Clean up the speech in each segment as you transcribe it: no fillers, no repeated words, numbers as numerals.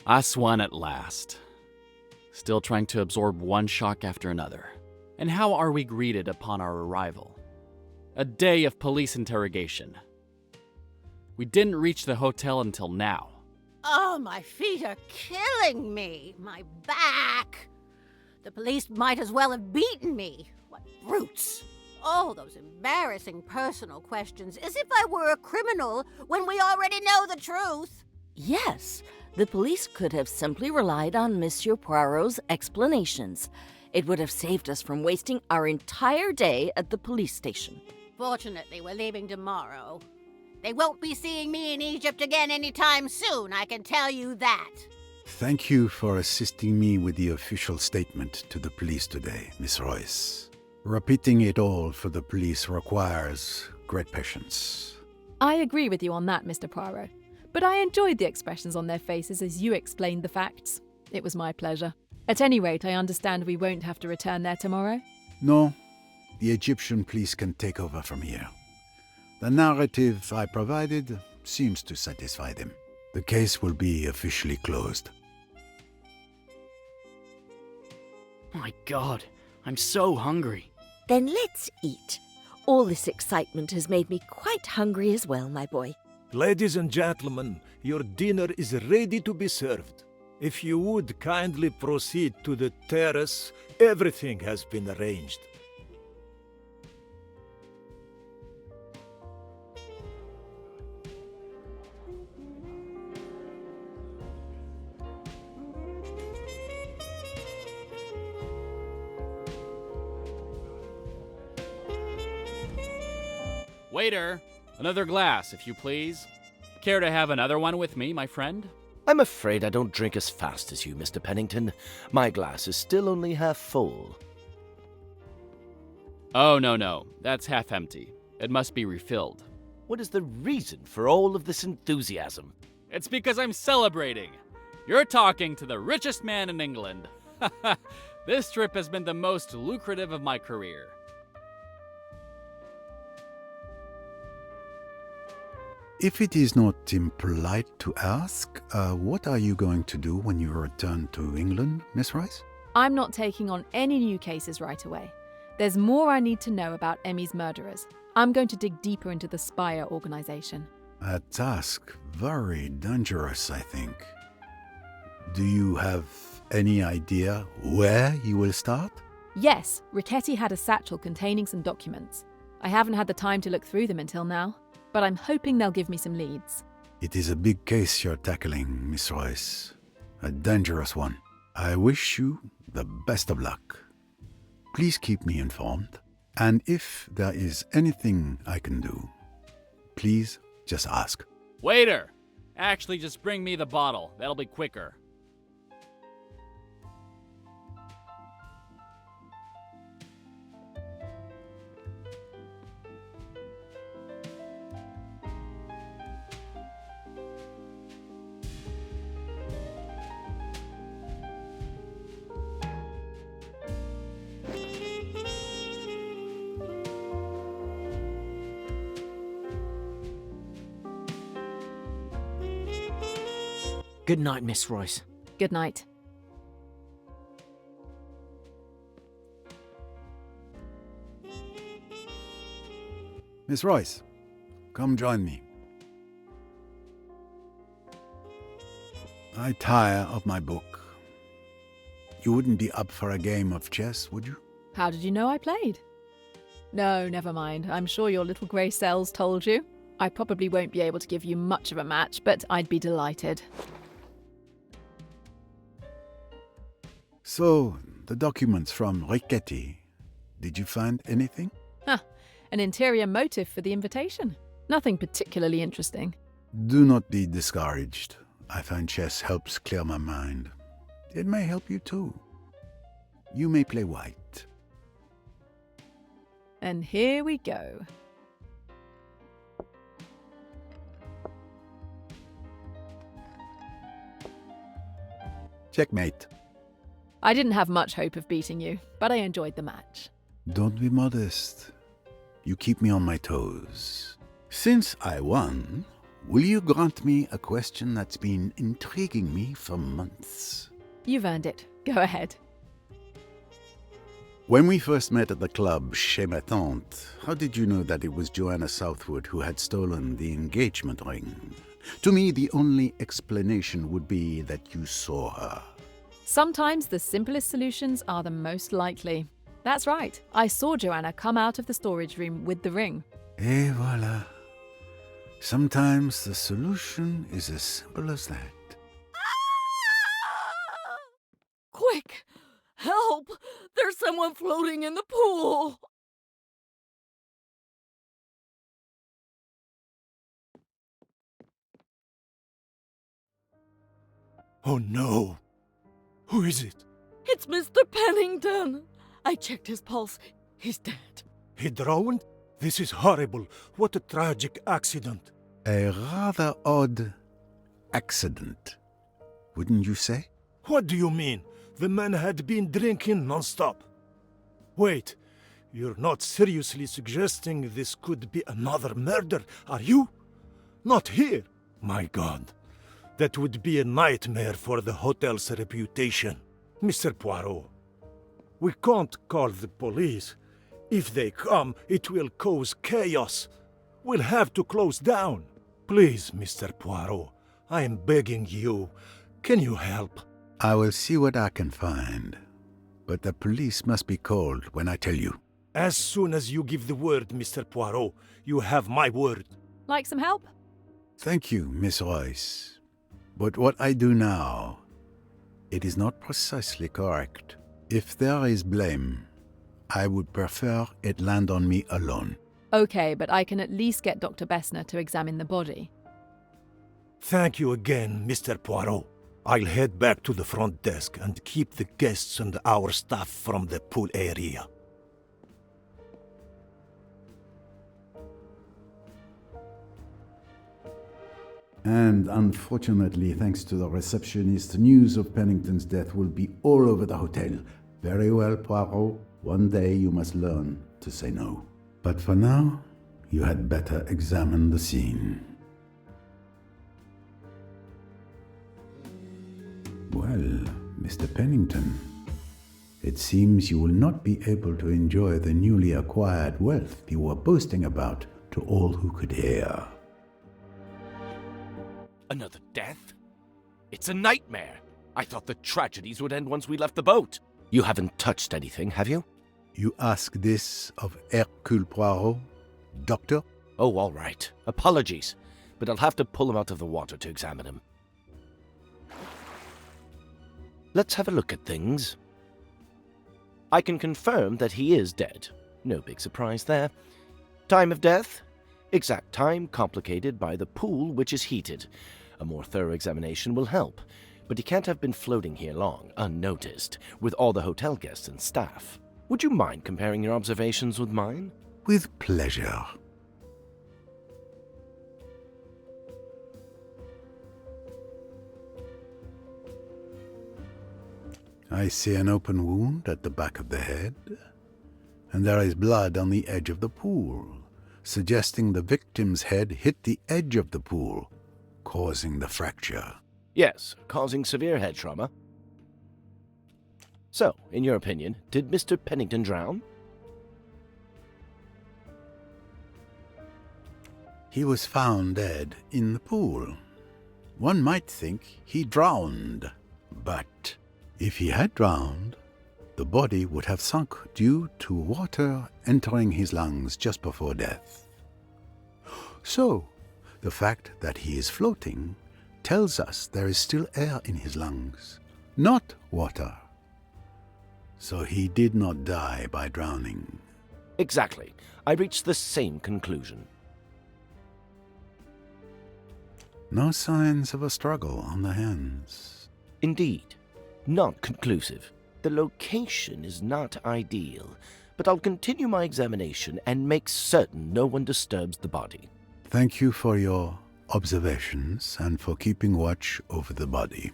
Us won at last. Still trying to absorb one shock after another. And how are we greeted upon our arrival? A day of police interrogation. We didn't reach the hotel until now. Oh, my feet are killing me. My back. The police might as well have beaten me. What brutes. Oh, those embarrassing personal questions, as if I were a criminal when we already know the truth. Yes, the police could have simply relied on Monsieur Poirot's explanations. It would have saved us from wasting our entire day at the police station. Fortunately, we're leaving tomorrow. They won't be seeing me in Egypt again anytime soon, I can tell you that. Thank you for assisting me with the official statement to the police today, Miss Royce. Repeating it all for the police requires great patience. I agree with you on that, Mr. Poirot. But I enjoyed the expressions on their faces as you explained the facts. It was my pleasure. At any rate, I understand we won't have to return there tomorrow. No, the Egyptian police can take over from here. The narrative I provided seems to satisfy them. The case will be officially closed. My God, I'm so hungry. Then let's eat. All this excitement has made me quite hungry as well, my boy. Ladies and gentlemen, your dinner is ready to be served. If you would kindly proceed to the terrace, everything has been arranged. Waiter, another glass, if you please. Care to have another one with me, my friend? I'm afraid I don't drink as fast as you, Mr. Pennington. My glass is still only half full. Oh, no. That's half empty. It must be refilled. What is the reason for all of this enthusiasm? It's because I'm celebrating. You're talking to the richest man in England. This trip has been the most lucrative of my career. If it is not impolite to ask, what are you going to do when you return to England, Miss Rice? I'm not taking on any new cases right away. There's more I need to know about Emmy's murderers. I'm going to dig deeper into the Spire organization. A task very dangerous, I think. Do you have any idea where you will start? Yes, Riquetti had a satchel containing some documents. I haven't had the time to look through them until now, but I'm hoping they'll give me some leads. It is a big case you're tackling, Miss Royce. A dangerous one. I wish you the best of luck. Please keep me informed. And if there is anything I can do, please just ask. Waiter! Actually, just bring me the bottle. That'll be quicker. Good night, Miss Royce. Good night. Miss Royce, come join me. I tire of my book. You wouldn't be up for a game of chess, would you? How did you know I played? No, never mind. I'm sure your little grey cells told you. I probably won't be able to give you much of a match, but I'd be delighted. So, the documents from Riquetti, did you find anything? An interior motive for the invitation. Nothing particularly interesting. Do not be discouraged. I find chess helps clear my mind. It may help you too. You may play white. And here we go. Checkmate. I didn't have much hope of beating you, but I enjoyed the match. Don't be modest. You keep me on my toes. Since I won, will you grant me a question that's been intriguing me for months? You've earned it. Go ahead. When we first met at the club chez ma tante, how did you know that it was Joanna Southwood who had stolen the engagement ring? To me, the only explanation would be that you saw her. Sometimes the simplest solutions are the most likely. That's right. I saw Joanna come out of the storage room with the ring. Et voilà. Sometimes the solution is as simple as that. Quick! Help! There's someone floating in the pool! Oh no! Who is it? It's Mr. Pennington! I checked his pulse. He's dead. He drowned? This is horrible. What a tragic accident. A rather odd accident, wouldn't you say? What do you mean? The man had been drinking non-stop. Wait, you're not seriously suggesting this could be another murder, are you? Not here? My God, that would be a nightmare for the hotel's reputation. Mr. Poirot, we can't call the police. If they come, it will cause chaos. We'll have to close down. Please, Mr. Poirot, I am begging you. Can you help? I will see what I can find. But the police must be called when I tell you. As soon as you give the word, Mr. Poirot, you have my word. Like some help? Thank you, Miss Royce. But what I do now, it is not precisely correct. If there is blame, I would prefer it land on me alone. Okay, but I can at least get Dr. Bessner to examine the body. Thank you again, Mr. Poirot. I'll head back to the front desk and keep the guests and our staff from the pool area. And unfortunately, thanks to the receptionist, news of Pennington's death will be all over the hotel. Very well, Poirot. One day you must learn to say no. But for now, you had better examine the scene. Well, Mr. Pennington, it seems you will not be able to enjoy the newly acquired wealth you were boasting about to all who could hear. Another death? It's a nightmare. I thought the tragedies would end once we left the boat. You haven't touched anything, have you? You ask this of Hercule Poirot, Doctor? Oh, all right. Apologies. But I'll have to pull him out of the water to examine him. Let's have a look at things. I can confirm that he is dead. No big surprise there. Time of death? Exact time complicated by the pool, which is heated. A more thorough examination will help. But he can't have been floating here long, unnoticed, with all the hotel guests and staff. Would you mind comparing your observations with mine? With pleasure. I see an open wound at the back of the head, and there is blood on the edge of the pool, suggesting the victim's head hit the edge of the pool, causing the fracture. Yes, causing severe head trauma. So, in your opinion, did Mr. Pennington drown? He was found dead in the pool. One might think he drowned, but if he had drowned, the body would have sunk due to water entering his lungs just before death. So, the fact that he is floating tells us there is still air in his lungs, not water. So he did not die by drowning. Exactly. I reached the same conclusion. No signs of a struggle on the hands. Indeed. Not conclusive. The location is not ideal, but I'll continue my examination and make certain no one disturbs the body. Thank you for your observations and for keeping watch over the body.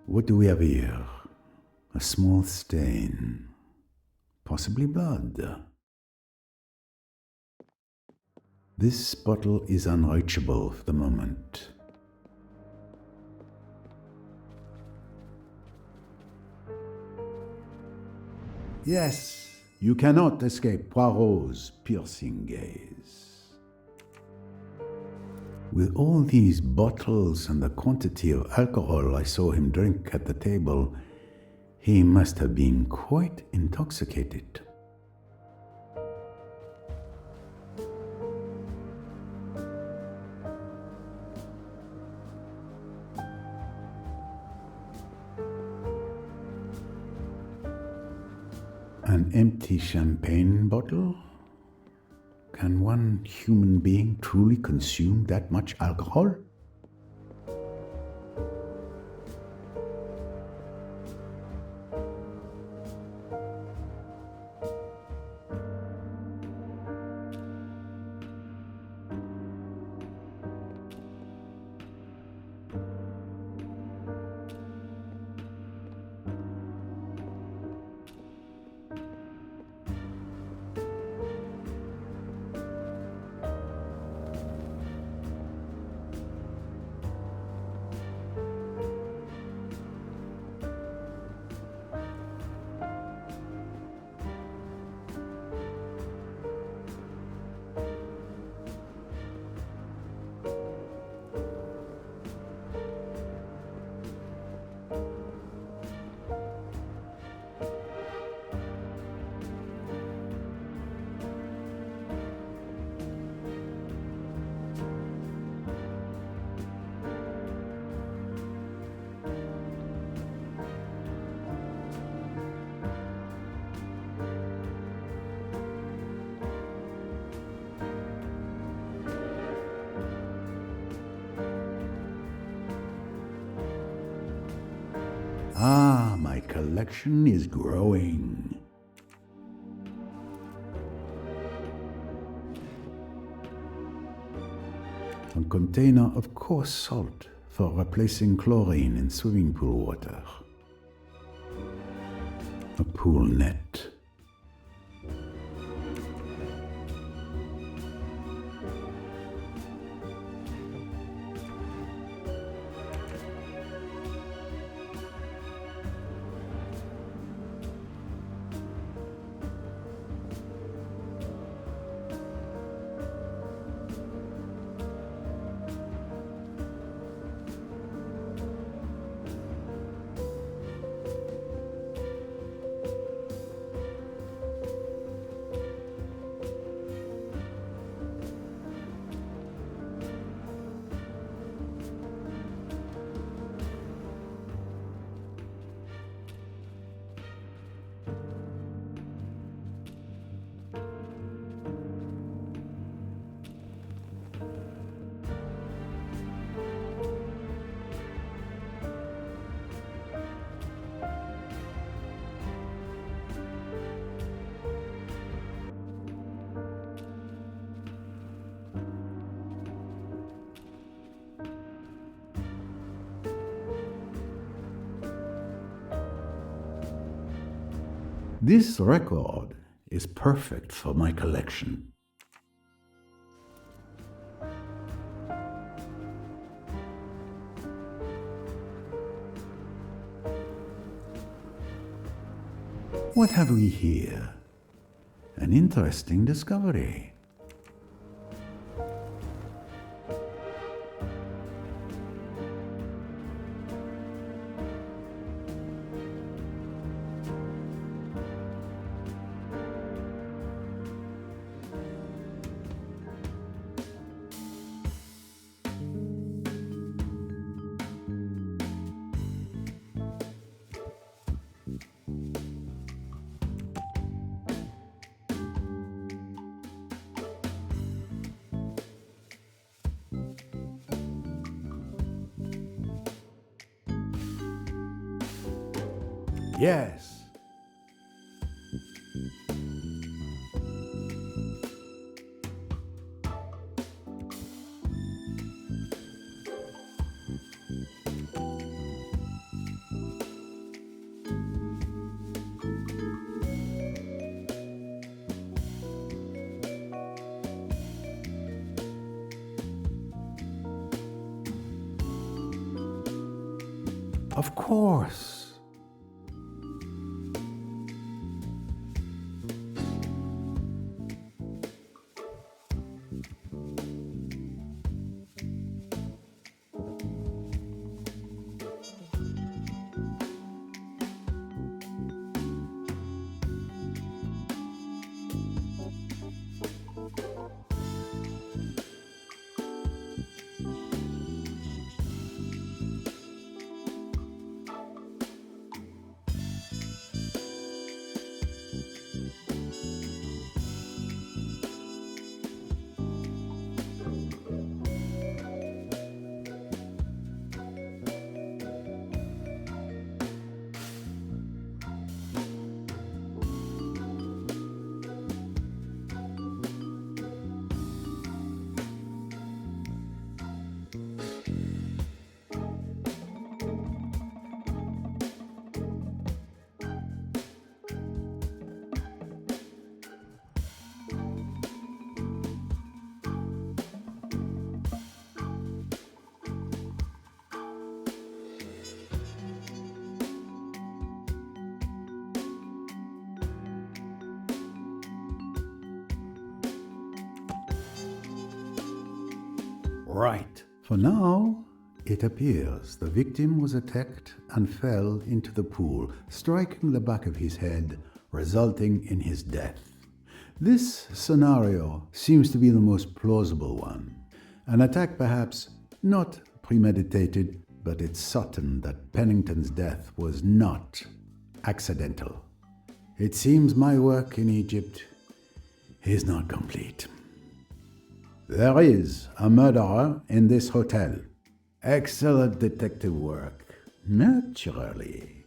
What do we have here? A small stain. possibly blood. This bottle is unreachable for the moment. Yes, you cannot escape Poirot's piercing gaze. With all these bottles and the quantity of alcohol I saw him drink at the table, he must have been quite intoxicated. An empty champagne bottle? Can one human being truly consume that much alcohol? Ah, my collection is growing. A container of coarse salt for replacing chlorine in swimming pool water. A pool net. This record is perfect for my collection. What have we here? An interesting discovery. Yes. Of course. Right. For now, it appears the victim was attacked and fell into the pool, striking the back of his head, resulting in his death. This scenario seems to be the most plausible one. An attack perhaps not premeditated, but it's certain that Pennington's death was not accidental. It seems my work in Egypt is not complete. There is a murderer in this hotel. Excellent detective work, naturally.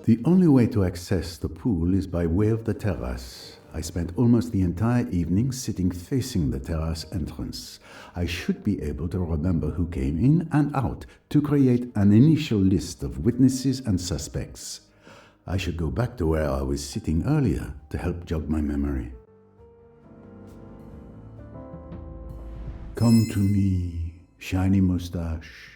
The only way to access the pool is by way of the terrace. I spent almost the entire evening sitting facing the terrace entrance. I should be able to remember who came in and out to create an initial list of witnesses and suspects. I should go back to where I was sitting earlier to help jog my memory. Come to me, shiny mustache.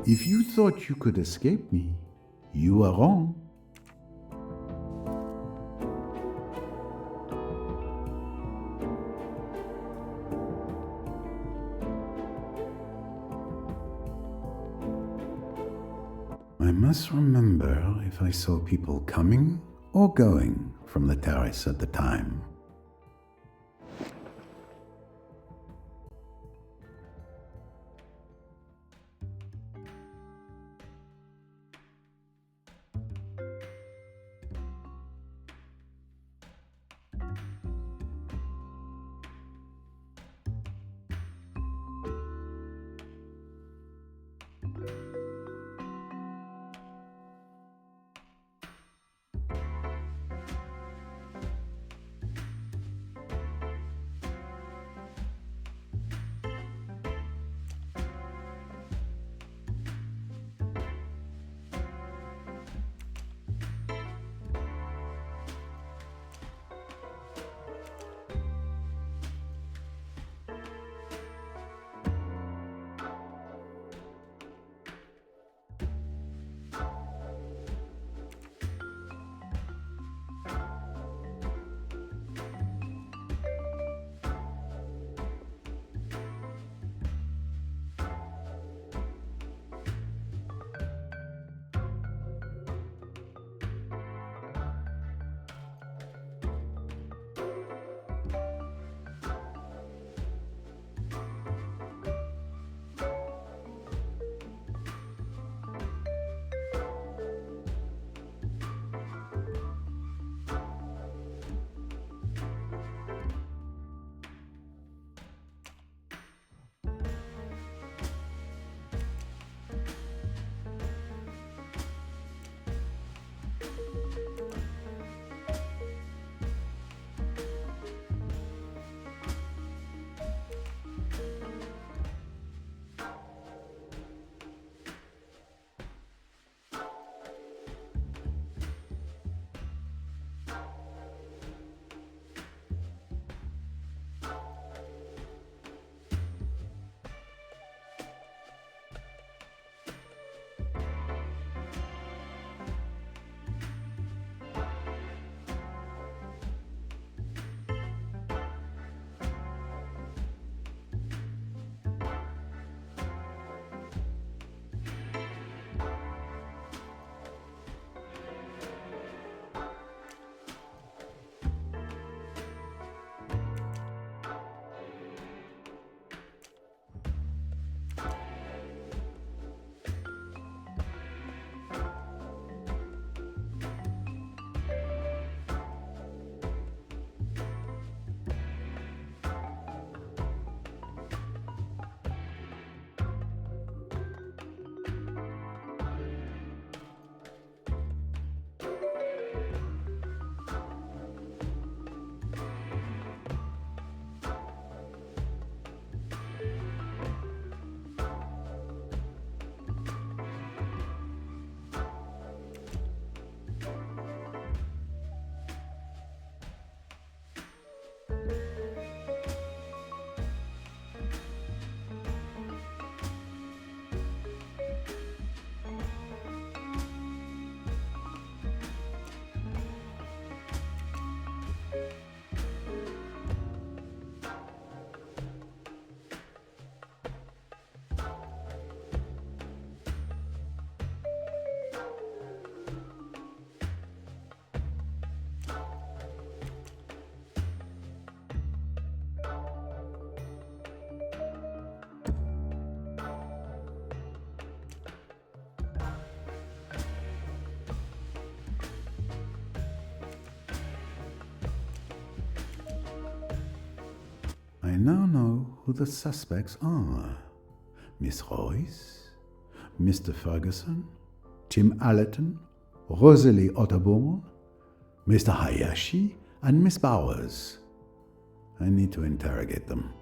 If you thought you could escape me, you are wrong. I must remember if I saw people coming or going from the terrace at the time. I now know who the suspects are. Miss Royce, Mr. Ferguson, Tim Allerton, Rosalie Otterborn, Mr. Hayashi, and Miss Bowers. I need to interrogate them.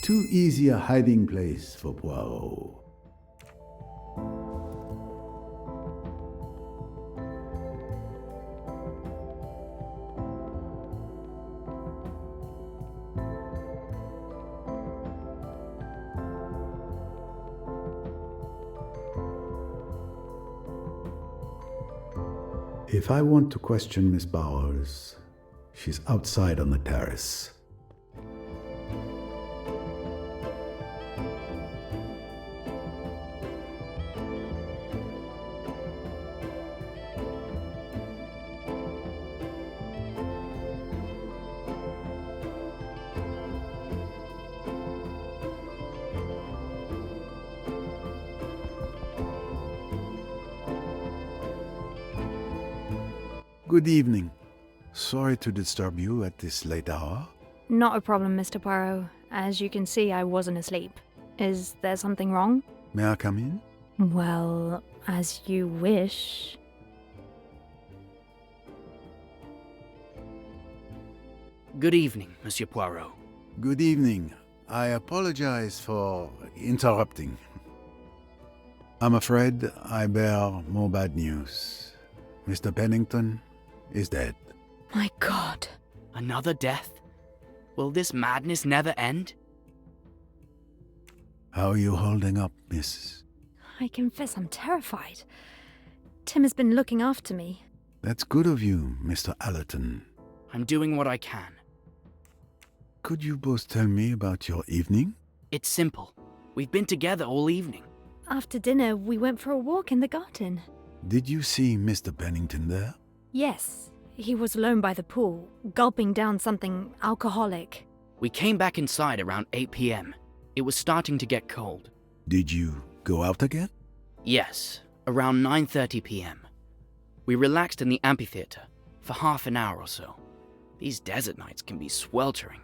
Too easy a hiding place for Poirot. If I want to question Miss Bowers, she's outside on the terrace. Good evening. Sorry to disturb you at this late hour. Not a problem, Mr. Poirot. As you can see, I wasn't asleep. Is there something wrong? May I come in? Well, as you wish. Good evening, Monsieur Poirot. Good evening. I apologize for interrupting. I'm afraid I bear more bad news. Mr. Pennington is dead. My God. Another death? Will this madness never end? How are you holding up, miss? I confess I'm terrified. Tim has been looking after me. That's good of you, Mr. Allerton. I'm doing what I can. Could you both tell me about your evening? It's simple. We've been together all evening. After dinner, we went for a walk in the garden. Did you see Mr. Pennington there? Yes, he was alone by the pool, gulping down something alcoholic. We came back inside around 8 p.m. It was starting to get cold. Did you go out again? Yes, around 9:30 p.m. We relaxed in the amphitheater for half an hour or so. These desert nights can be sweltering.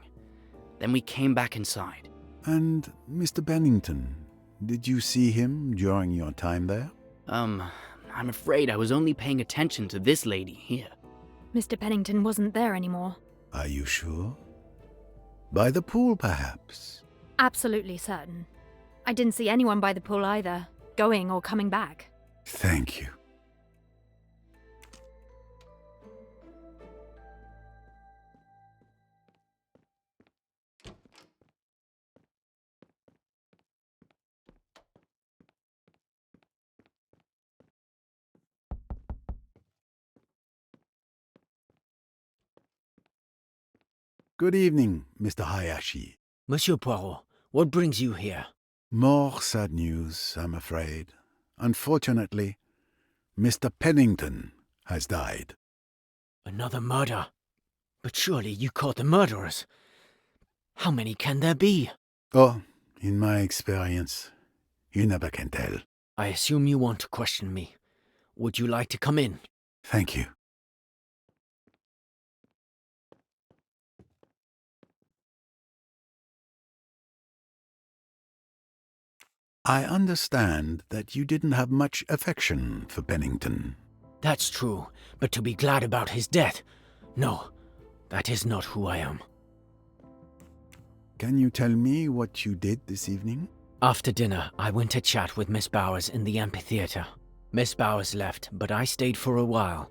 Then we came back inside. And Mr. Pennington, did you see him during your time there? I'm afraid I was only paying attention to this lady here. Mr. Pennington wasn't there anymore. Are you sure? By the pool, perhaps? Absolutely certain. I didn't see anyone by the pool either, going or coming back. Thank you. Good evening, Mr. Hayashi. Monsieur Poirot, what brings you here? More sad news, I'm afraid. Unfortunately, Mr. Pennington has died. Another murder? But surely you caught the murderers. How many can there be? Oh, in my experience, you never can tell. I assume you want to question me. Would you like to come in? Thank you. I understand that you didn't have much affection for Pennington. That's true, but to be glad about his death? No, that is not who I am. Can you tell me what you did this evening? After dinner, I went to chat with Miss Bowers in the amphitheater. Miss Bowers left, but I stayed for a while.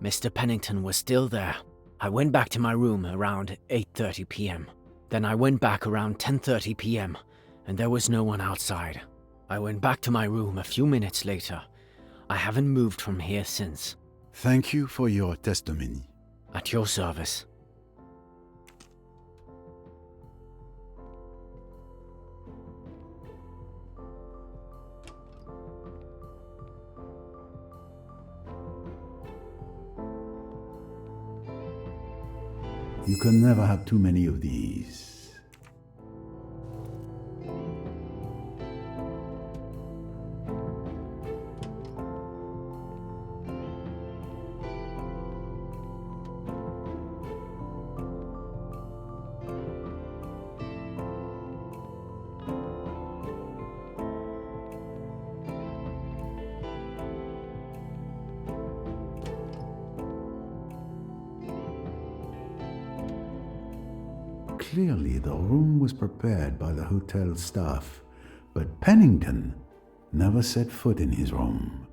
Mr. Pennington was still there. I went back to my room around 8:30 p.m. Then I went back around 10:30 p.m. and there was no one outside. I went back to my room a few minutes later. I haven't moved from here since. Thank you for your testimony. At your service. You can never have too many of these. Clearly, the room was prepared by the hotel staff, but Pennington never set foot in his room.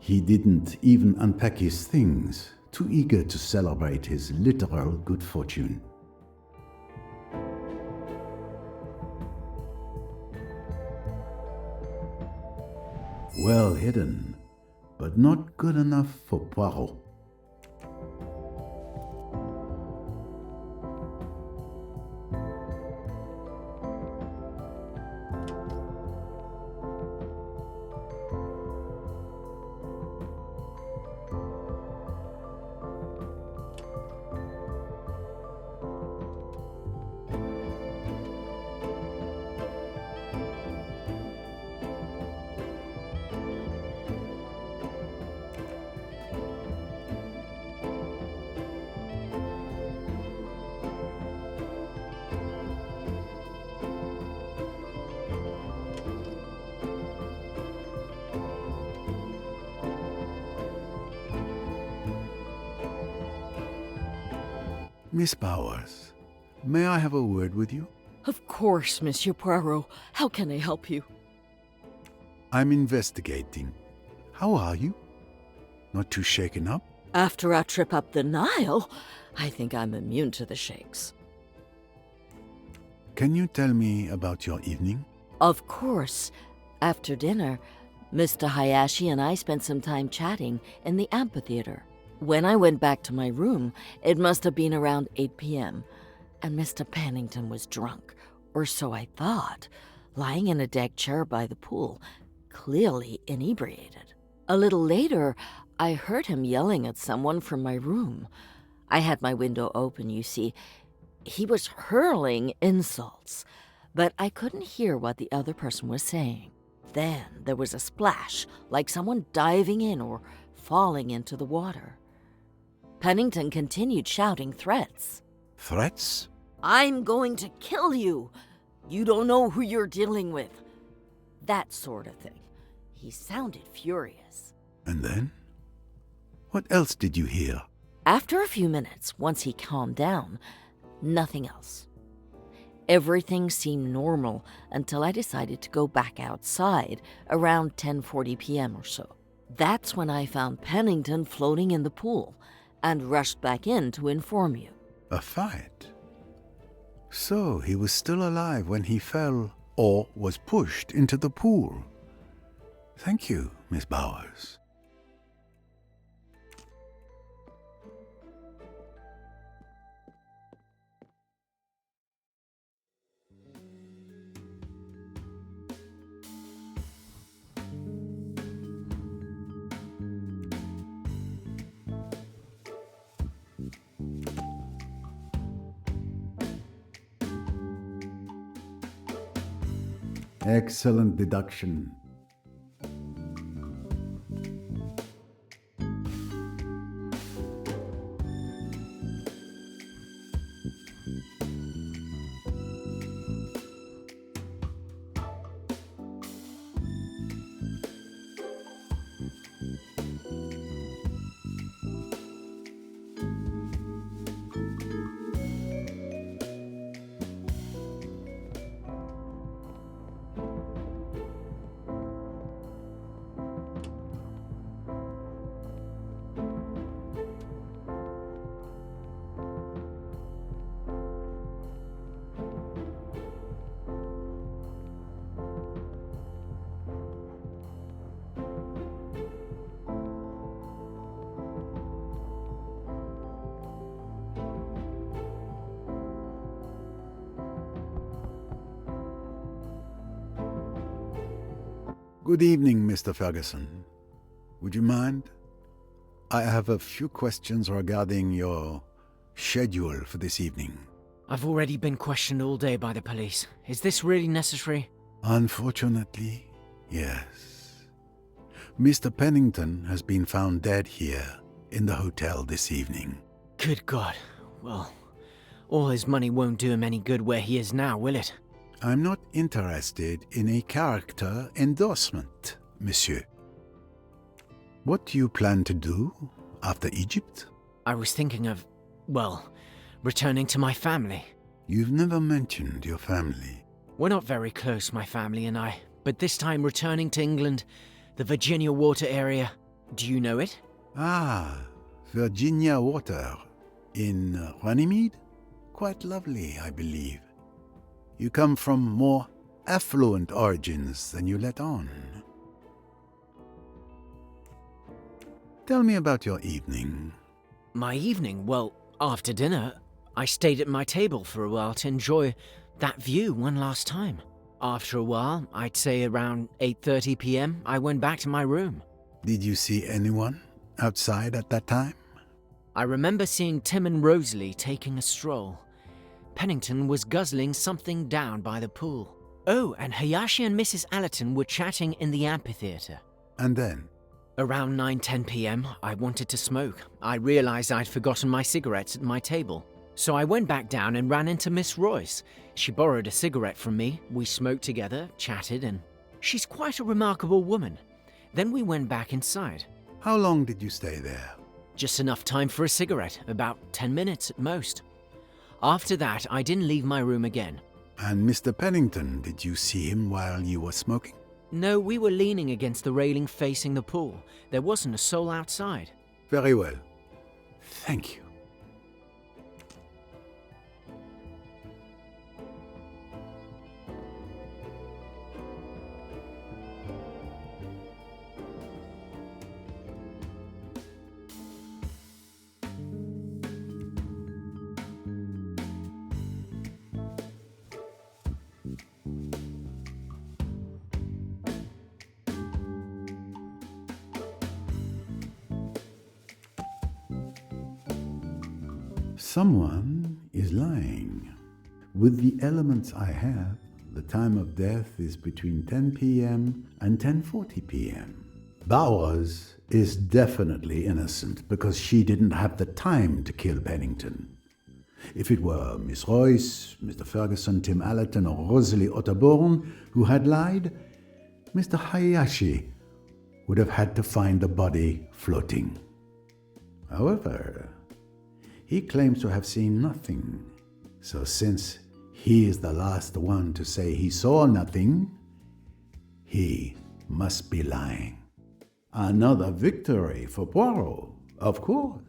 He didn't even unpack his things, too eager to celebrate his literal good fortune. Well hidden, but not good enough for Poirot. Miss Bowers, may I have a word with you? Of course, Monsieur Poirot. How can I help you? I'm investigating. How are you? Not too shaken up? After our trip up the Nile, I think I'm immune to the shakes. Can you tell me about your evening? Of course. After dinner, Mr. Hayashi and I spent some time chatting in the amphitheater. When I went back to my room, it must have been around 8 p.m., and Mr. Pennington was drunk, or so I thought, lying in a deck chair by the pool, clearly inebriated. A little later, I heard him yelling at someone from my room. I had my window open, you see. He was hurling insults, but I couldn't hear what the other person was saying. Then there was a splash, like someone diving in or falling into the water. Pennington continued shouting threats. Threats? I'm going to kill you. You don't know who you're dealing with. That sort of thing. He sounded furious. And then? What else did you hear? After a few minutes, once he calmed down, nothing else. Everything seemed normal until I decided to go back outside around 10:40 p.m. or so. That's when I found Pennington floating in the pool and rushed back in to inform you. A fight? So he was still alive when he fell or was pushed into the pool. Thank you, Miss Bowers. Excellent deduction. Good evening, Mr. Ferguson. Would you mind? I have a few questions regarding your schedule for this evening. I've already been questioned all day by the police. Is this really necessary? Unfortunately, yes. Mr. Pennington has been found dead here in the hotel this evening. Good God. Well, all his money won't do him any good where he is now, will it? I'm not interested in a character endorsement, monsieur. What do you plan to do after Egypt? I was thinking of, well, returning to my family. You've never mentioned your family. We're not very close, my family and I, but this time returning to England, the Virginia Water area. Do you know it? Ah, Virginia Water. In Runnymede? Quite lovely, I believe. You come from more affluent origins than you let on. Tell me about your evening. My evening? Well, after dinner, I stayed at my table for a while to enjoy that view one last time. After a while, I'd say around 8:30 p.m., I went back to my room. Did you see anyone outside at that time? I remember seeing Tim and Rosalie taking a stroll. Pennington was guzzling something down by the pool. Oh, and Hayashi and Mrs. Allerton were chatting in the amphitheater. And then? Around 9:10 p.m., I wanted to smoke. I realized I'd forgotten my cigarettes at my table. So I went back down and ran into Miss Royce. She borrowed a cigarette from me. We smoked together, chatted, and she's quite a remarkable woman. Then we went back inside. How long did you stay there? Just enough time for a cigarette, about 10 minutes at most. After that, I didn't leave my room again. And Mr. Pennington, did you see him while you were smoking? No, we were leaning against the railing facing the pool. There wasn't a soul outside. Very well. Thank you. Someone is lying. With the elements I have, the time of death is between 10 p.m. and 10:40 p.m. Bowers is definitely innocent because she didn't have the time to kill Pennington. If it were Miss Royce, Mr. Ferguson, Tim Allerton, or Rosalie Otterborn who had lied, Mr. Hayashi would have had to find the body floating. However, he claims to have seen nothing. So since he is the last one to say he saw nothing, he must be lying. Another victory for Poirot, of course.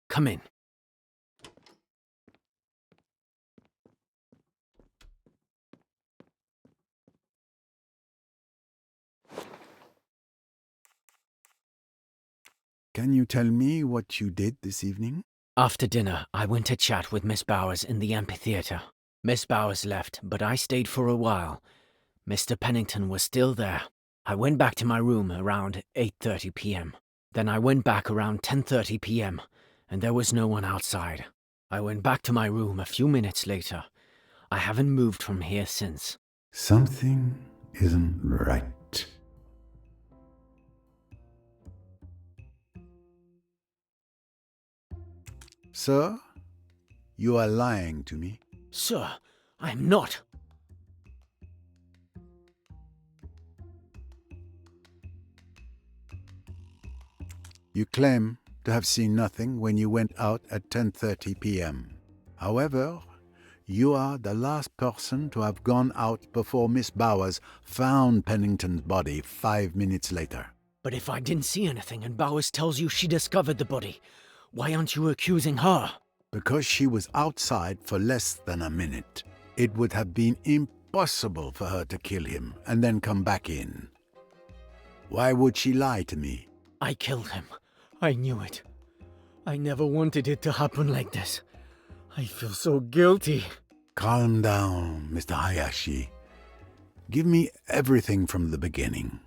Come in. Can you tell me what you did this evening? After dinner, I went to chat with Miss Bowers in the amphitheater. Miss Bowers left, but I stayed for a while. Mr. Pennington was still there. I went back to my room around 8:30 p.m. Then I went back around 10:30 p.m., and there was no one outside. I went back to my room a few minutes later. I haven't moved from here since. Something isn't right. Sir, you are lying to me. Sir, I am not. You claim to have seen nothing when you went out at 10:30 p.m. However, You are the last person to have gone out before Miss Bowers found Pennington's body 5 minutes later. But if I didn't see anything and Bowers tells you she discovered the body, why aren't you accusing her? Because she was outside for less than a minute. It would have been impossible for her to kill him and then come back in. Why would she lie to me? I killed him. I knew it. I never wanted it to happen like this. I feel so guilty. Calm down, Mr. Hayashi. Give me everything from the beginning,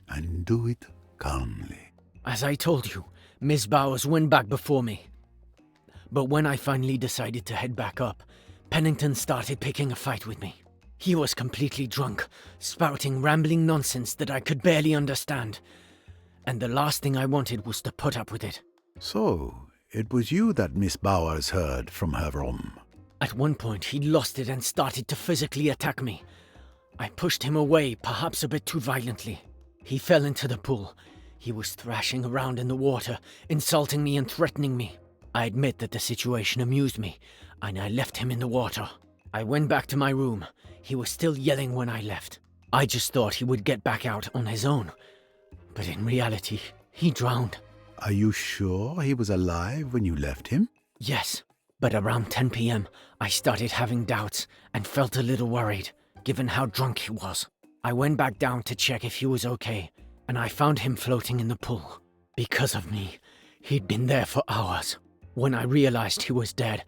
and do it calmly. As I told you, Miss Bowers went back before me. But when I finally decided to head back up, Pennington started picking a fight with me. He was completely drunk, spouting rambling nonsense that I could barely understand. And the last thing I wanted was to put up with it. So, it was you that Miss Bowers heard from her room. At one point, he lost it and started to physically attack me. I pushed him away, perhaps a bit too violently. He fell into the pool. He was thrashing around in the water, insulting me and threatening me. I admit that the situation amused me, and I left him in the water. I went back to my room. He was still yelling when I left. I just thought he would get back out on his own. But in reality, he drowned. Are you sure he was alive when you left him? Yes, but around 10 p.m., I started having doubts and felt a little worried, given how drunk he was. I went back down to check if he was okay, and I found him floating in the pool. Because of me, he'd been there for hours. When I realized he was dead,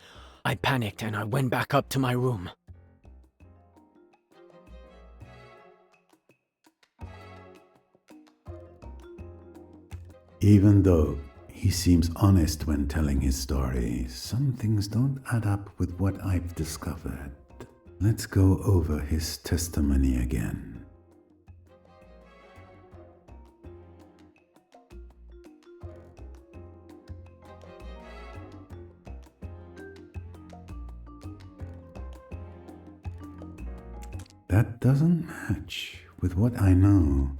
I panicked and I went back up to my room. Even though he seems honest when telling his story, some things don't add up with what I've discovered. Let's go over his testimony again. That doesn't match with what I know.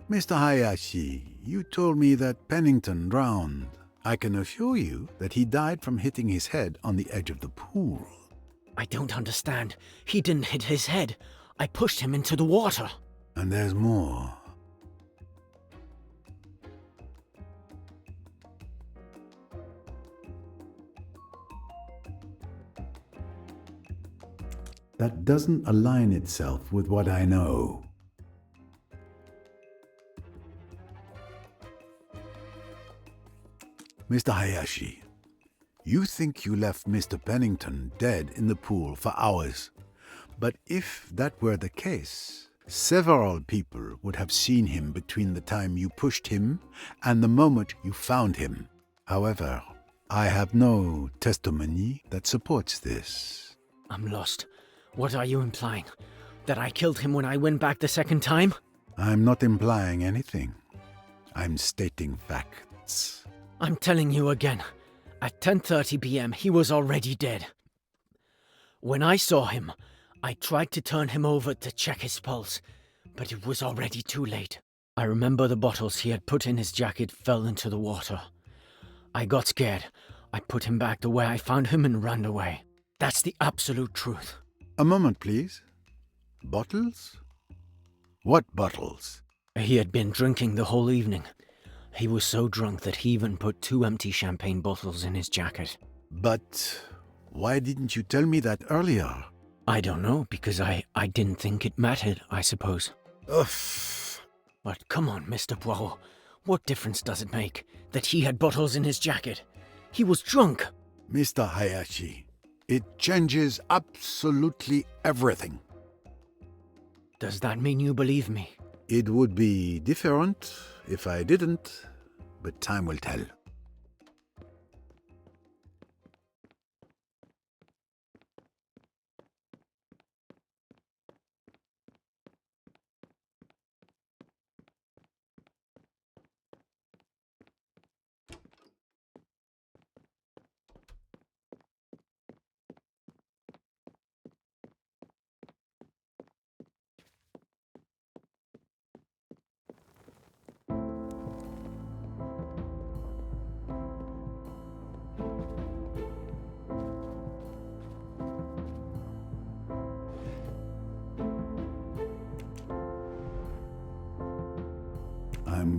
Mr. Hayashi, you told me that Pennington drowned. I can assure you that he died from hitting his head on the edge of the pool. I don't understand. He didn't hit his head. I pushed him into the water. And there's more. That doesn't align itself with what I know. Mr. Hayashi, you think you left Mr. Pennington dead in the pool for hours. But if that were the case, several people would have seen him between the time you pushed him and the moment you found him. However, I have no testimony that supports this. I'm lost. What are you implying? That I killed him when I went back the second time? I'm not implying anything. I'm stating facts. I'm telling you again. At 10:30 p.m., he was already dead. When I saw him, I tried to turn him over to check his pulse, but it was already too late. I remember the bottles he had put in his jacket fell into the water. I got scared. I put him back the way I found him and ran away. That's the absolute truth. A moment, please. Bottles? What bottles? He had been drinking the whole evening. He was so drunk that he even put 2 empty champagne bottles in his jacket. But why didn't you tell me that earlier? I don't know, because I didn't think it mattered, I suppose. Ugh. But come on, Mr. Poirot. What difference does it make that he had bottles in his jacket? He was drunk. Mr. Hayashi, it changes absolutely everything. Does that mean you believe me? It would be different if I didn't, but time will tell.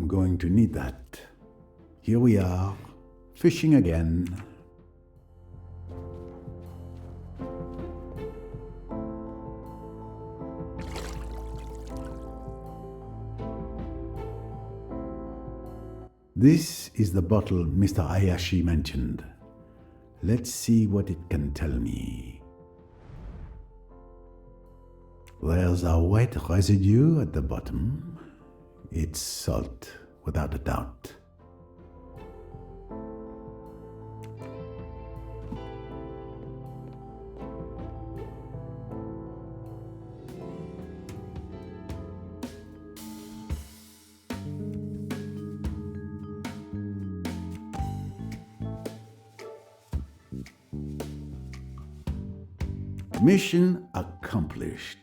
I'm going to need that. Here we are, fishing again. This is the bottle Mr. Hayashi mentioned. Let's see what it can tell me. There's a white residue at the bottom. It's salt, without a doubt. Mission accomplished.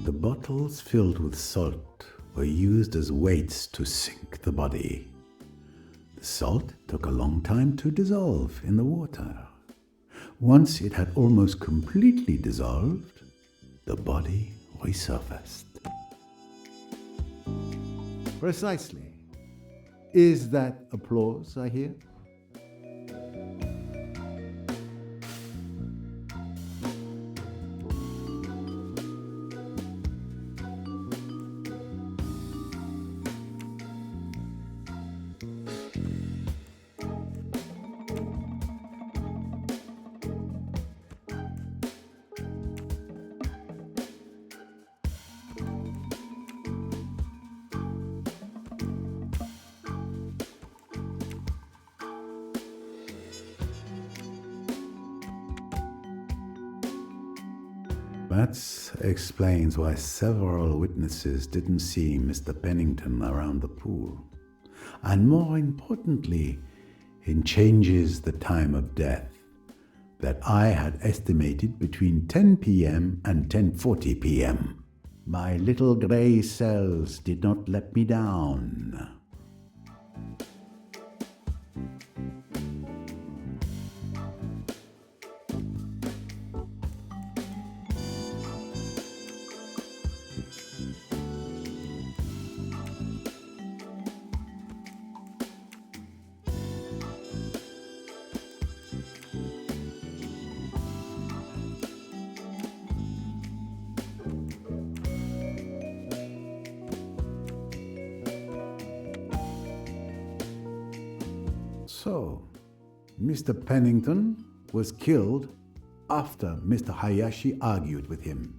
The bottles filled with salt were used as weights to sink the body. The salt took a long time to dissolve in the water. Once it had almost completely dissolved, the body resurfaced. Precisely. Is that applause I hear? That explains why several witnesses didn't see Mr. Pennington around the pool. And more importantly, it changes the time of death that I had estimated between 10 p.m. and 10:40 p.m. My little grey cells did not let me down. So, Mr. Pennington was killed after Mr. Hayashi argued with him.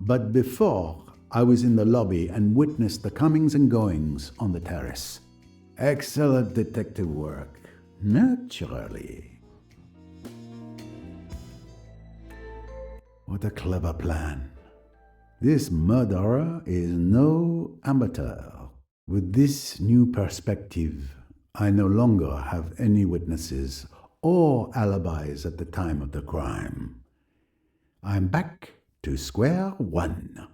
But before, I was in the lobby and witnessed the comings and goings on the terrace. Excellent detective work, naturally. What a clever plan. This murderer is no amateur. With this new perspective, I no longer have any witnesses or alibis at the time of the crime. I'm back to square one.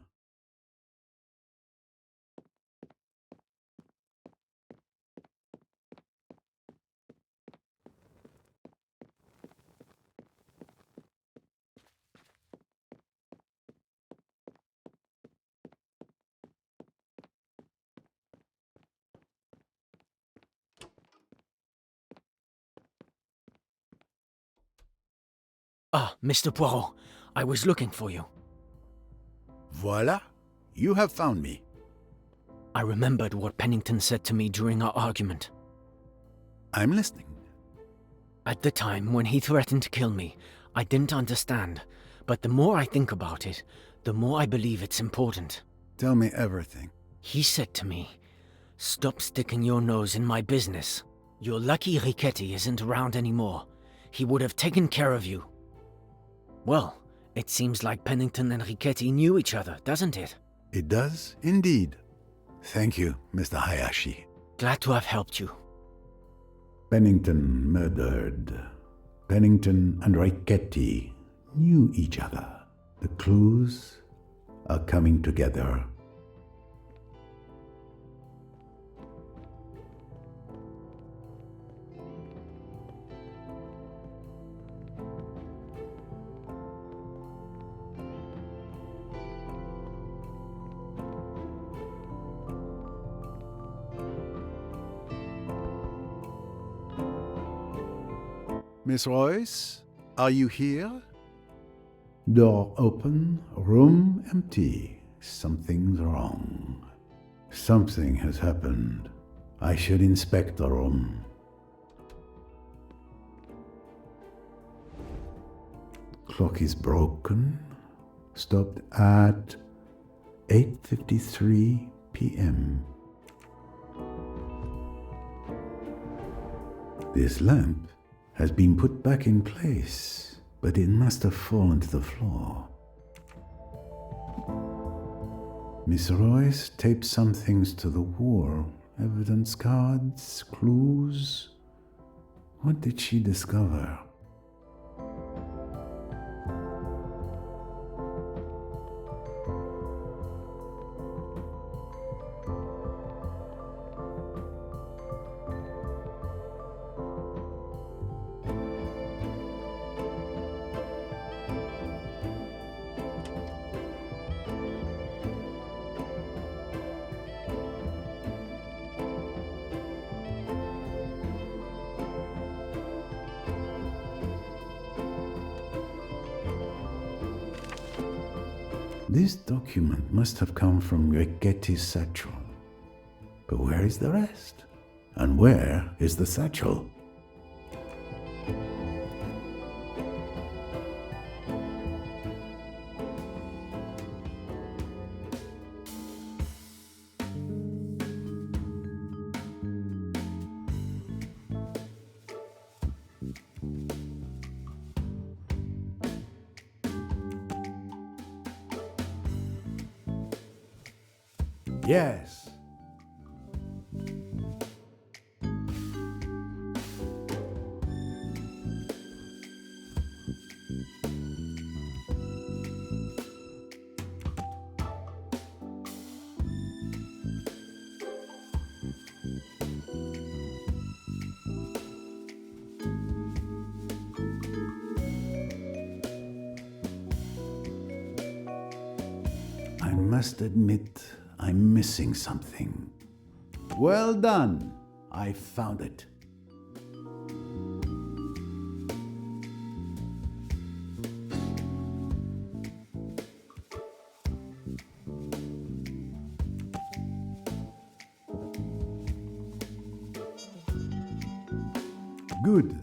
Ah, Mr. Poirot, I was looking for you. Voila, you have found me. I remembered what Pennington said to me during our argument. I'm listening. At the time when he threatened to kill me, I didn't understand. But the more I think about it, the more I believe it's important. Tell me everything. He said to me, "Stop sticking your nose in my business. Your lucky Riquetti isn't around anymore. He would have taken care of you." Well, it seems like Pennington and Riquetti knew each other, doesn't it? It does, indeed. Thank you, Mr. Hayashi. Glad to have helped you. Pennington murdered. Pennington and Riquetti knew each other. The clues are coming together. Miss Royce, are you here? Door open, room empty. Something's wrong. Something has happened. I should inspect the room. Clock is broken. Stopped at 8:53 p.m. This lamp has been put back in place, but it must have fallen to the floor. Miss Royce taped some things to the wall. Evidence cards, clues. What did she discover? This document must have come from Riquetti's satchel. But where is the rest? And where is the satchel? Yes. I must admit, I'm missing something. Well done. I found it. Good.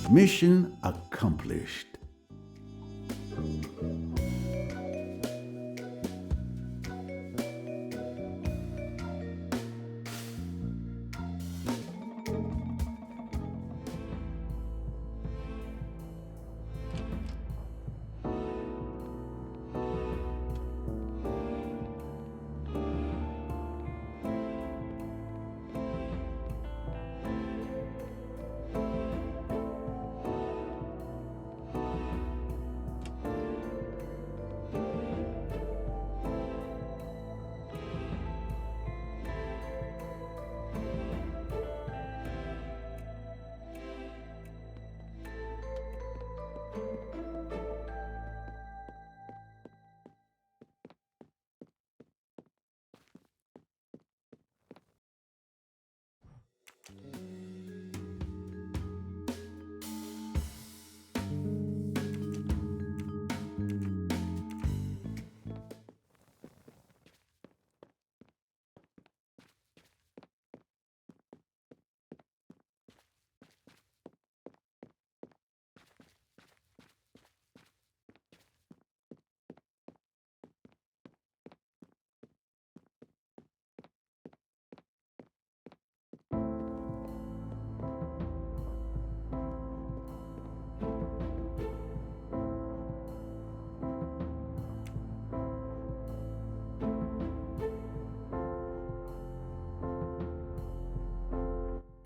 Mission accomplished.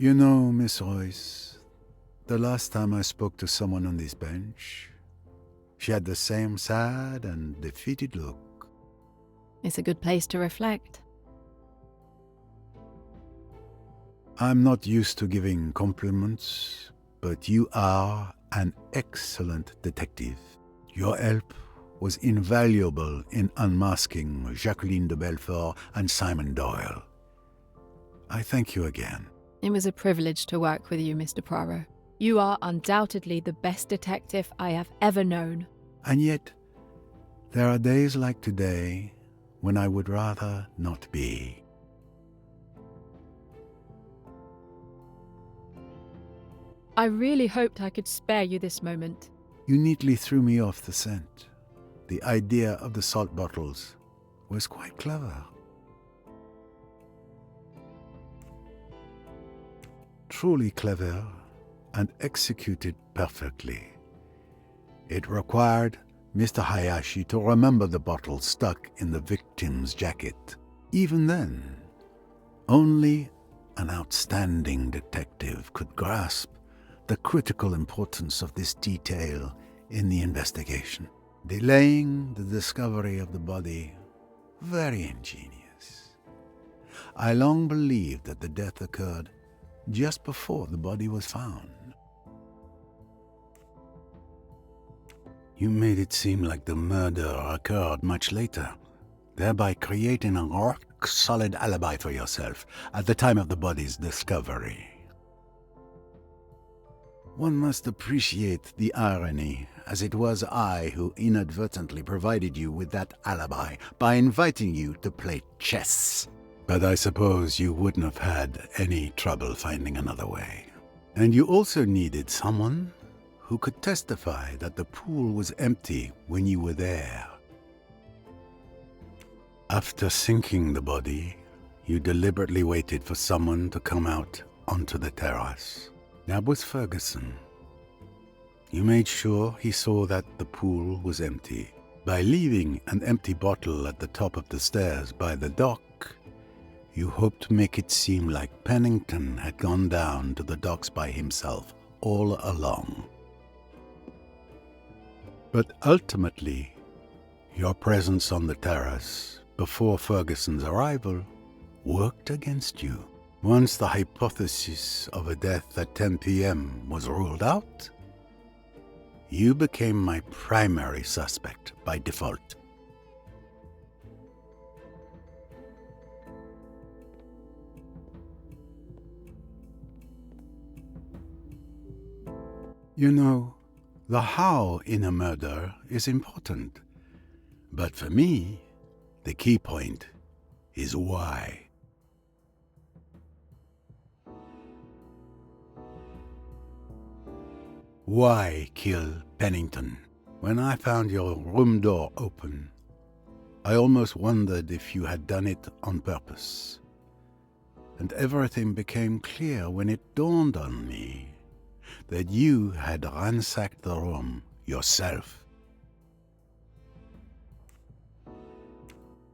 You know, Miss Royce, the last time I spoke to someone on this bench, she had the same sad and defeated look. It's a good place to reflect. I'm not used to giving compliments, but you are an excellent detective. Your help was invaluable in unmasking Jacqueline de Belfort and Simon Doyle. I thank you again. It was a privilege to work with you, Mr. Poirot. You are undoubtedly the best detective I have ever known. And yet, there are days like today when I would rather not be. I really hoped I could spare you this moment. You neatly threw me off the scent. The idea of the salt bottles was quite clever. Truly clever and executed perfectly. It required Mr. Hayashi to remember the bottle stuck in the victim's jacket. Even then, only an outstanding detective could grasp the critical importance of this detail in the investigation. Delaying the discovery of the body, very ingenious. I long believed that the death occurred just before the body was found. You made it seem like the murder occurred much later, thereby creating a rock-solid alibi for yourself at the time of the body's discovery. One must appreciate the irony, as it was I who inadvertently provided you with that alibi by inviting you to play chess. But I suppose you wouldn't have had any trouble finding another way. And you also needed someone who could testify that the pool was empty when you were there. After sinking the body, you deliberately waited for someone to come out onto the terrace. That was Ferguson. You made sure he saw that the pool was empty. By leaving an empty bottle at the top of the stairs by the dock, you hoped to make it seem like Pennington had gone down to the docks by himself all along. But ultimately, your presence on the terrace before Ferguson's arrival worked against you. Once the hypothesis of a death at 10 p.m. was ruled out, you became my primary suspect by default. You know, the how in a murder is important, but for me, the key point is why. Why kill Pennington? When I found your room door open, I almost wondered if you had done it on purpose. And everything became clear when it dawned on me that you had ransacked the room yourself.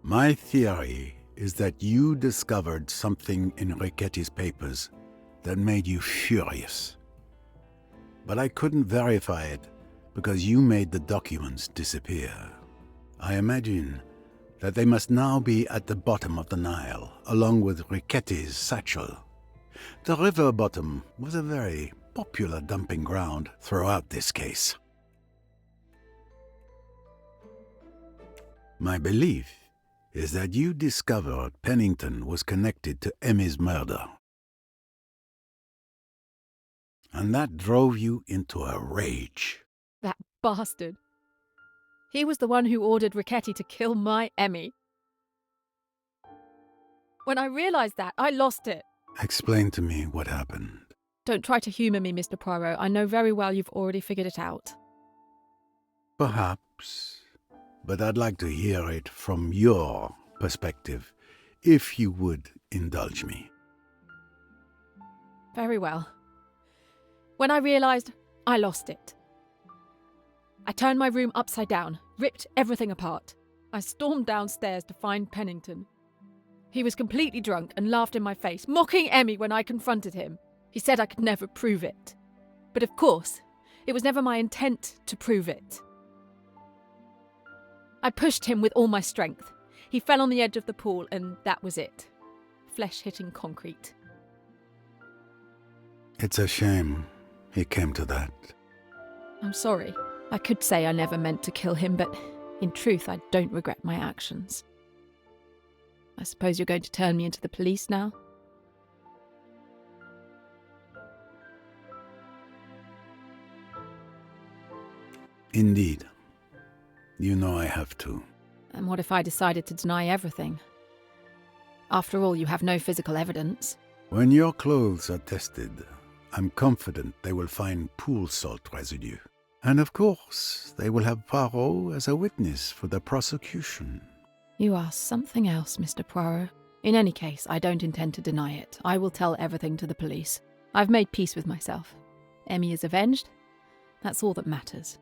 My theory is that you discovered something in Ricchetti's papers that made you furious. But I couldn't verify it because you made the documents disappear. I imagine that they must now be at the bottom of the Nile, along with Ricchetti's satchel. The river bottom was a very popular dumping ground throughout this case. My belief is that you discovered Pennington was connected to Emmy's murder. And that drove you into a rage. That bastard. He was the one who ordered Ricchetti to kill my Emmy. When I realised that, I lost it. Explain to me what happened. Don't try to humour me, Mr. Poirot. I know very well you've already figured it out. Perhaps, but I'd like to hear it from your perspective, if you would indulge me. Very well. When I realised, I lost it. I turned my room upside down, ripped everything apart. I stormed downstairs to find Pennington. He was completely drunk and laughed in my face, mocking Emmy when I confronted him. He said I could never prove it. But of course, it was never my intent to prove it. I pushed him with all my strength. He fell on the edge of the pool, and that was it. Flesh hitting concrete. It's a shame he came to that. I'm sorry. I could say I never meant to kill him, but in truth, I don't regret my actions. I suppose you're going to turn me into the police now? Indeed. You know I have to. And what if I decided to deny everything? After all, you have no physical evidence. When your clothes are tested, I'm confident they will find pool salt residue. And of course, they will have Poirot as a witness for the prosecution. You are something else, Mr. Poirot. In any case, I don't intend to deny it. I will tell everything to the police. I've made peace with myself. Emmy is avenged. That's all that matters.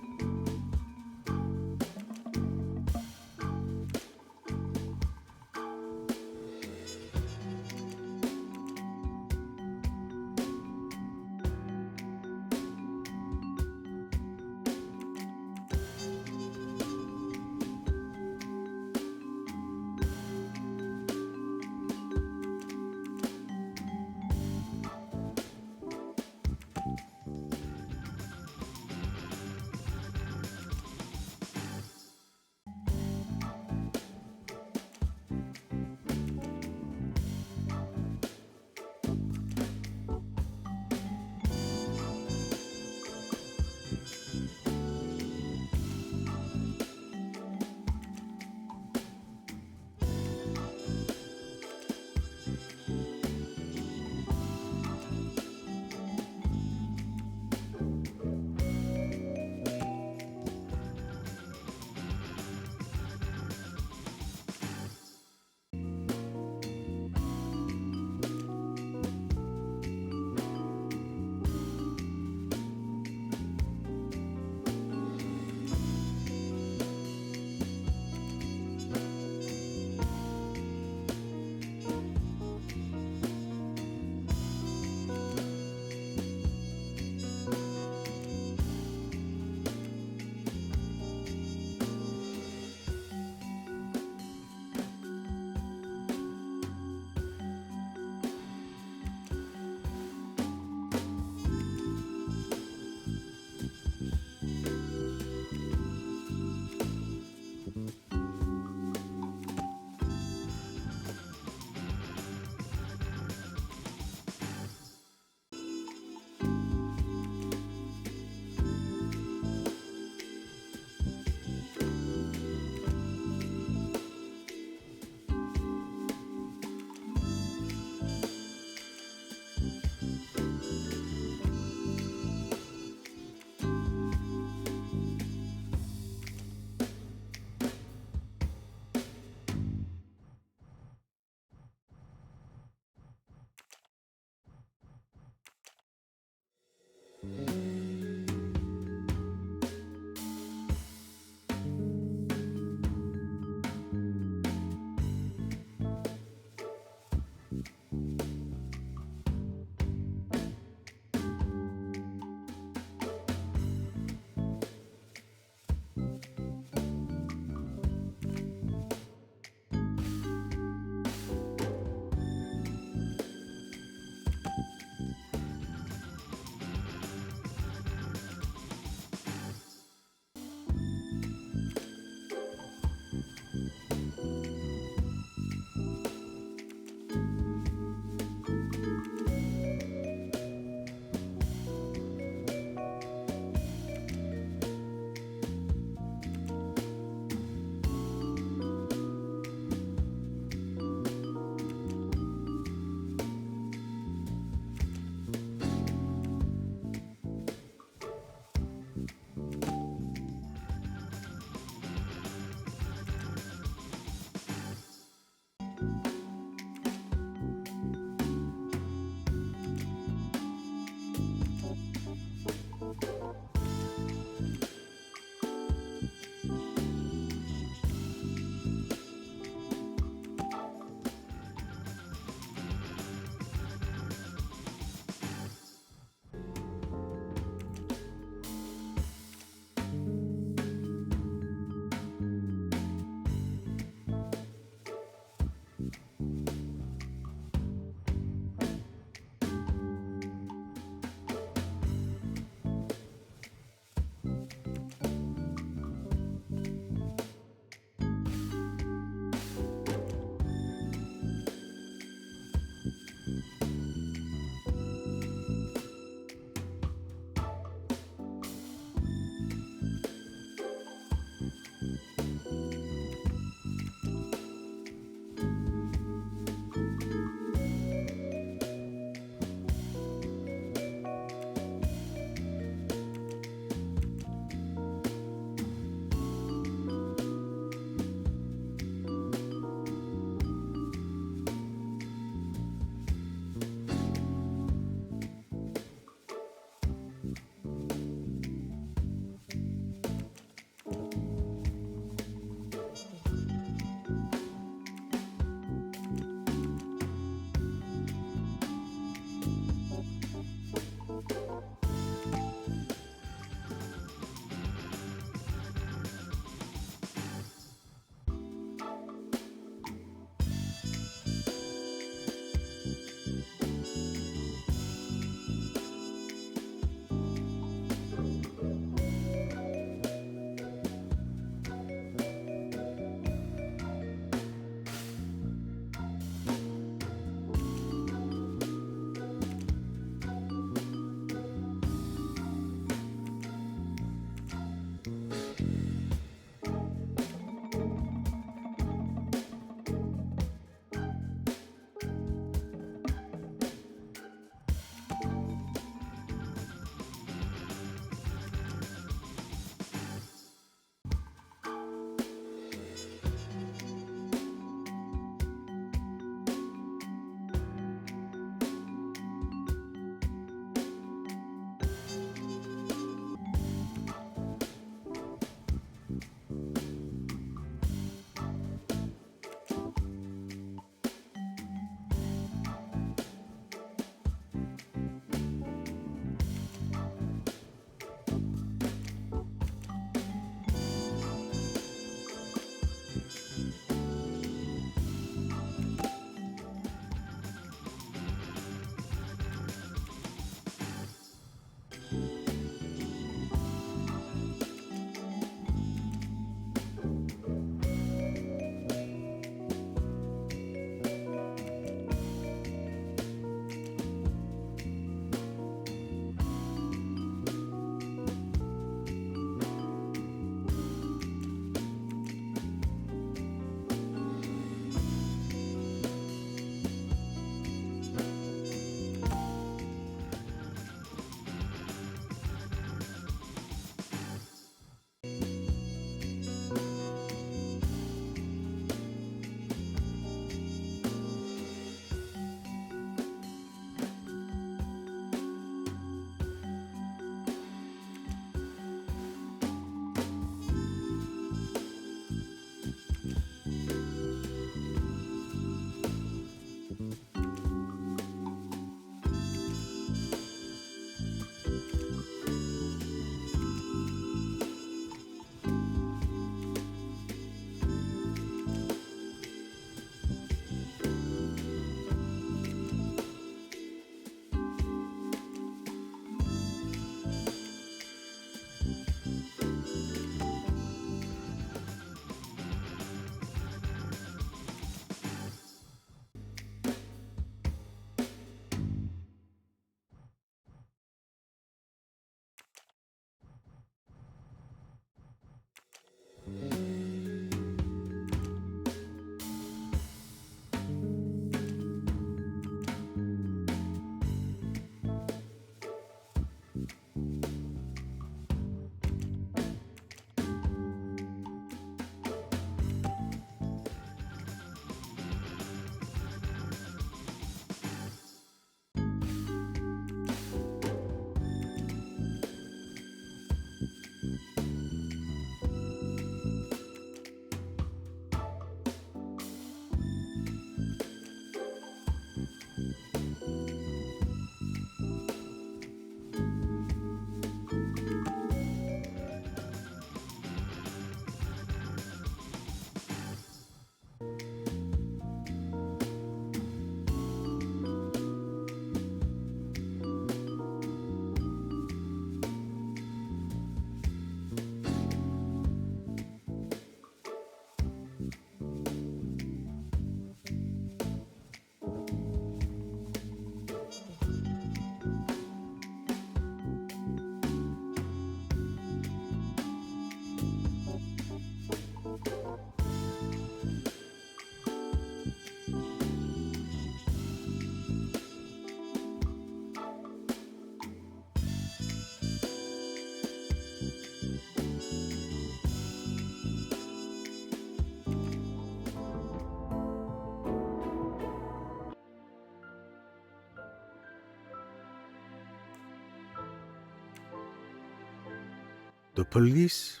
The police?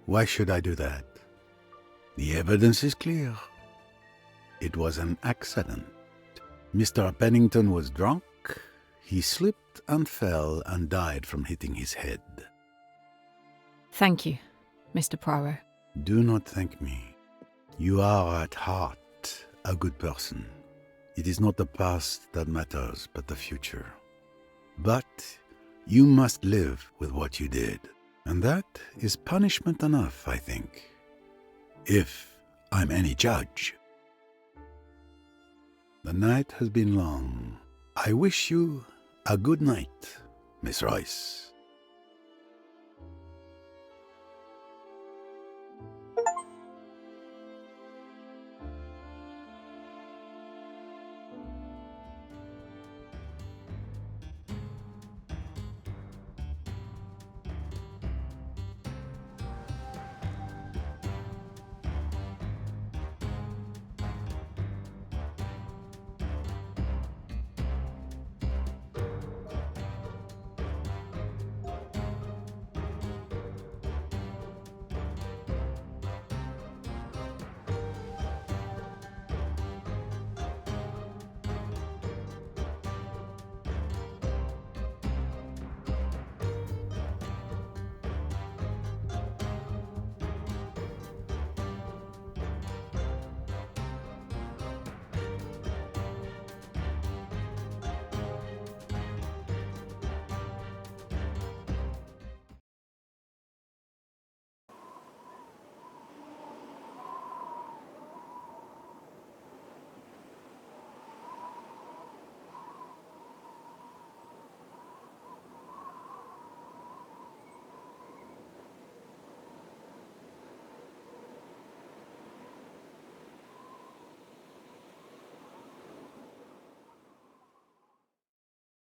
Why should I do that? The evidence is clear. It was an accident. Mr. Pennington was drunk. He slipped and fell and died from hitting his head. Thank you, Mr. Poirot. Do not thank me. You are at heart a good person. It is not the past that matters, but the future. But you must live with what you did, and that is punishment enough, I think. If I'm any judge. The night has been long. I wish you a good night, Miss Royce.